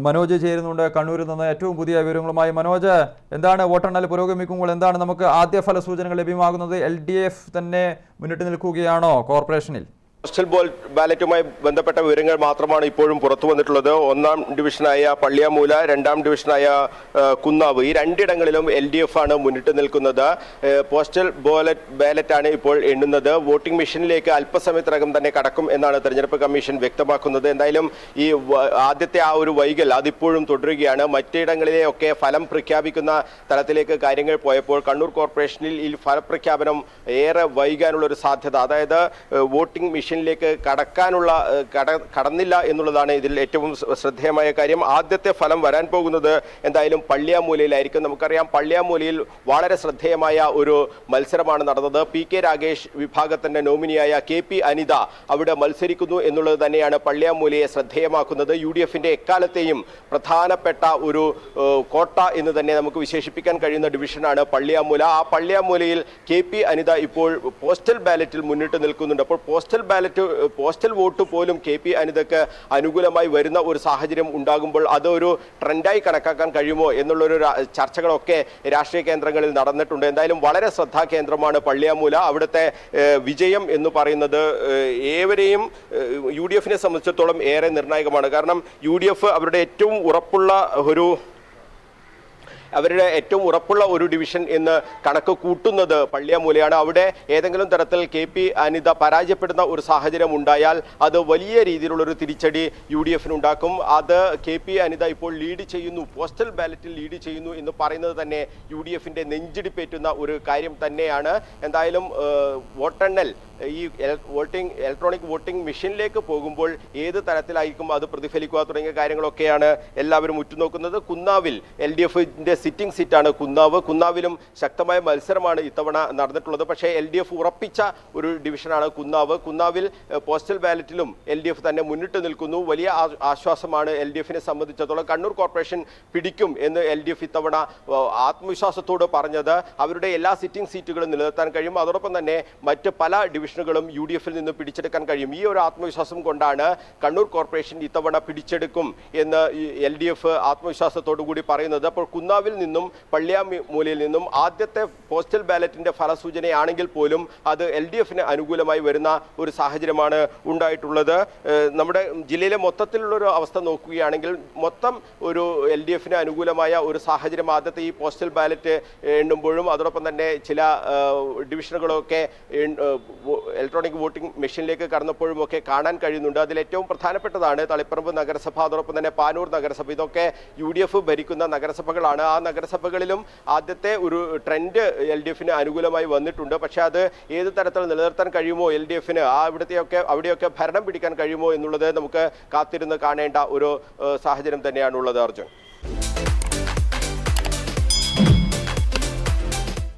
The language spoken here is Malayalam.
മനോജ് ചേരുന്നുണ്ട് കണ്ണൂരിൽ നിന്ന് ഏറ്റവും പുതിയ വിവരങ്ങളുമായി. മനോജ്, എന്താണ് വോട്ടെണ്ണൽ പുരോഗമിക്കുമ്പോൾ എന്താണ് നമുക്ക് ആദ്യ ഫല സൂചനകൾ ലഭ്യമാകുന്നത്? LDF തന്നെ മുന്നിട്ട് നിൽക്കുകയാണോ കോർപ്പറേഷനിൽ? പോസ്റ്റൽ ബാലറ്റുമായി ബന്ധപ്പെട്ട വിവരങ്ങൾ മാത്രമാണ് ഇപ്പോഴും പുറത്തു വന്നിട്ടുള്ളത്. ഒന്നാം ഡിവിഷനായ പള്ളിയാമൂല, രണ്ടാം ഡിവിഷനായ കുന്നാവ്, ഈ രണ്ടിടങ്ങളിലും LDF ആണ് മുന്നിട്ട് നിൽക്കുന്നത്. പോസ്റ്റൽ ബാലറ്റാണ് ഇപ്പോൾ എണ്ണുന്നത്. വോട്ടിംഗ് മെഷീനിലേക്ക് അല്പസമയത്തിനകം തന്നെ കടക്കും എന്നാണ് തെരഞ്ഞെടുപ്പ് കമ്മീഷൻ വ്യക്തമാക്കുന്നത്. എന്തായാലും ഈ ആദ്യത്തെ ആ ഒരു വൈകൽ അതിപ്പോഴും തുടരുകയാണ്. മറ്റിടങ്ങളിലെയൊക്കെ ഫലം പ്രഖ്യാപിക്കുന്ന തലത്തിലേക്ക് കാര്യങ്ങൾ പോയപ്പോൾ കണ്ണൂർ കോർപ്പറേഷനിൽ ഈ ഫലപ്രഖ്യാപനം ഏറെ വൈകാനുള്ള ഒരു സാധ്യത, അതായത് വോട്ടിംഗ് മെഷീനിലേക്ക് കടന്നില്ല എന്നുള്ളതാണ് ഇതിൽ ഏറ്റവും ശ്രദ്ധേയമായ കാര്യം. ആദ്യത്തെ ഫലം വരാൻ പോകുന്നത് എന്തായാലും പള്ളിയാമൂലയിലായിരിക്കും. നമുക്കറിയാം, പള്ളിയാമൂലയിൽ വളരെ ശ്രദ്ധേയമായ ഒരു മത്സരമാണ് നടന്നത്. PK രാഗേഷ് വിഭാഗത്തിന്റെ നോമിനിയായ KP അനിത അവിടെ മത്സരിക്കുന്നു എന്നുള്ളത് തന്നെയാണ് പള്ളിയാമൂലയെ ശ്രദ്ധേയമാക്കുന്നത്. UDFന്റെ എക്കാലത്തെയും പ്രധാനപ്പെട്ട ഒരു കോട്ട എന്ന് തന്നെ നമുക്ക് വിശേഷിപ്പിക്കാൻ കഴിയുന്ന ഡിവിഷനാണ് പള്ളിയാമൂല. ആ പള്ളിയാമൂലയിൽ KP അനിത ഇപ്പോൾ പോസ്റ്റൽ ബാലറ്റിൽ മുന്നിട്ട് നിൽക്കുന്നുണ്ട്. അപ്പോൾ പോസ്റ്റൽ വോട്ട് പോലും KP അനിതക്ക് അനുകൂലമായി വരുന്ന ഒരു സാഹചര്യം ഉണ്ടാകുമ്പോൾ അതൊരു ട്രെൻഡായി കണക്കാക്കാൻ കഴിയുമോ എന്നുള്ളൊരു ചർച്ചകളൊക്കെ രാഷ്ട്രീയ കേന്ദ്രങ്ങളിൽ നടന്നിട്ടുണ്ട്. എന്തായാലും വളരെ ശ്രദ്ധാകേന്ദ്രമാണ് പള്ളിയാമൂല. അവിടുത്തെ വിജയം എന്ന് പറയുന്നത് ഏവരെയും UDFനെ സംബന്ധിച്ചിടത്തോളം ഏറെ നിർണായകമാണ്. കാരണം UDF അവരുടെ ഏറ്റവും ഉറപ്പുള്ള ഒരു ഡിവിഷൻ എന്ന് കണക്ക് കൂട്ടുന്നത് പള്ളിയാമൂലയാണ്. അവിടെ ഏതെങ്കിലും തരത്തിൽ KP അനിത പരാജയപ്പെടുന്ന ഒരു സാഹചര്യം ഉണ്ടായാൽ അത് വലിയ രീതിയിലുള്ളൊരു തിരിച്ചടി UDFനുണ്ടാക്കും. അത് KP അനിത ഇപ്പോൾ ലീഡ് ചെയ്യുന്നു, പോസ്റ്റൽ ബാലറ്റിൽ ലീഡ് ചെയ്യുന്നു എന്ന് പറയുന്നത് തന്നെ UDFന്റെ നെഞ്ചിടിപ്പേറ്റുന്ന ഒരു കാര്യം തന്നെയാണ്. എന്തായാലും വോട്ടെണ്ണൽ ഈ ഇലക്ട്രോണിക് വോട്ടിംഗ് മെഷീനിലേക്ക് പോകുമ്പോൾ ഏത് തരത്തിലായിരിക്കും അത് പ്രതിഫലിക്കുക തുടങ്ങിയ കാര്യങ്ങളൊക്കെയാണ് എല്ലാവരും ഉറ്റുനോക്കുന്നത്. കുന്നാവിൽ LDFന്റെ സിറ്റിംഗ് സീറ്റാണ് കുന്നാവിലും ശക്തമായ മത്സരമാണ് ഇത്തവണ നടന്നിട്ടുള്ളത്. പക്ഷേ LDF ഉറപ്പിച്ച ഒരു ഡിവിഷനാണ് കുന്നാവിൽ പോസ്റ്റൽ ബാലറ്റിലും LDF തന്നെ മുന്നിട്ട് നിൽക്കുന്നു. വലിയ ആശ്വാസമാണ് LDFനെ സംബന്ധിച്ചിടത്തോളം. കണ്ണൂർ കോർപ്പറേഷൻ പിടിക്കും എന്ന് LDF ഇത്തവണ ആത്മവിശ്വാസത്തോട് പറഞ്ഞത്. അവരുടെ എല്ലാ സിറ്റിംഗ് സീറ്റുകളും നിലനിർത്താൻ കഴിയും. അതോടൊപ്പം തന്നെ മറ്റ് പല ഡിവിഷനുകളും UDFൽ നിന്ന് പിടിച്ചെടുക്കാൻ കഴിയും. ഈ ഒരു ആത്മവിശ്വാസം കൊണ്ടാണ് കണ്ണൂർ കോർപ്പറേഷൻ ഇത്തവണ പിടിച്ചെടുക്കും എന്ന് LDF ആത്മവിശ്വാസത്തോടു കൂടി പറയുന്നത്. അപ്പോൾ കുന്നാവിൽ നിന്നും പള്ളിയാമൂലയിൽ നിന്നും ആദ്യത്തെ പോസ്റ്റൽ ബാലറ്റിന്റെ ഫലസൂചനയാണെങ്കിൽ പോലും അത് LDFന് അനുകൂലമായി വരുന്ന ഒരു സാഹചര്യമാണ് ഉണ്ടായിട്ടുള്ളത്. നമ്മുടെ ജില്ലയിലെ മൊത്തത്തിലുള്ളൊരു അവസ്ഥ നോക്കുകയാണെങ്കിൽ മൊത്തം ഒരു LDFന് അനുകൂലമായ ഒരു സാഹചര്യം ആദ്യത്തെ ഈ പോസ്റ്റൽ ബാലറ്റ് എണ്ണുമ്പോഴും അതോടൊപ്പം തന്നെ ചില ഡിവിഷനുകളൊക്കെ ഇലക്ട്രോണിക് വോട്ടിംഗ് മെഷീനിലേക്ക് കടന്നപ്പോഴും ഒക്കെ കാണാൻ കഴിയുന്നുണ്ട്. അതിൽ ഏറ്റവും പ്രധാനപ്പെട്ടതാണ് തളിപ്പറമ്പ് നഗരസഭ, അതോടൊപ്പം തന്നെ പാനൂർ നഗരസഭ. ഇതൊക്കെ UDF ഭരിക്കുന്ന നഗരസഭകളാണ്. ആ നഗരസഭകളിലും ആദ്യത്തെ ഒരു ട്രെൻഡ് LDFന് അനുകൂലമായി വന്നിട്ടുണ്ട്. പക്ഷേ അത് ഏത് തരത്തിൽ നിലനിർത്താൻ കഴിയുമോ LDFന്, അവിടെയൊക്കെ ഭരണം പിടിക്കാൻ കഴിയുമോ എന്നുള്ളത് നമുക്ക് കാത്തിരുന്ന് കാണേണ്ട ഒരു സാഹചര്യം തന്നെയാണുള്ളത്. അർജുൻ.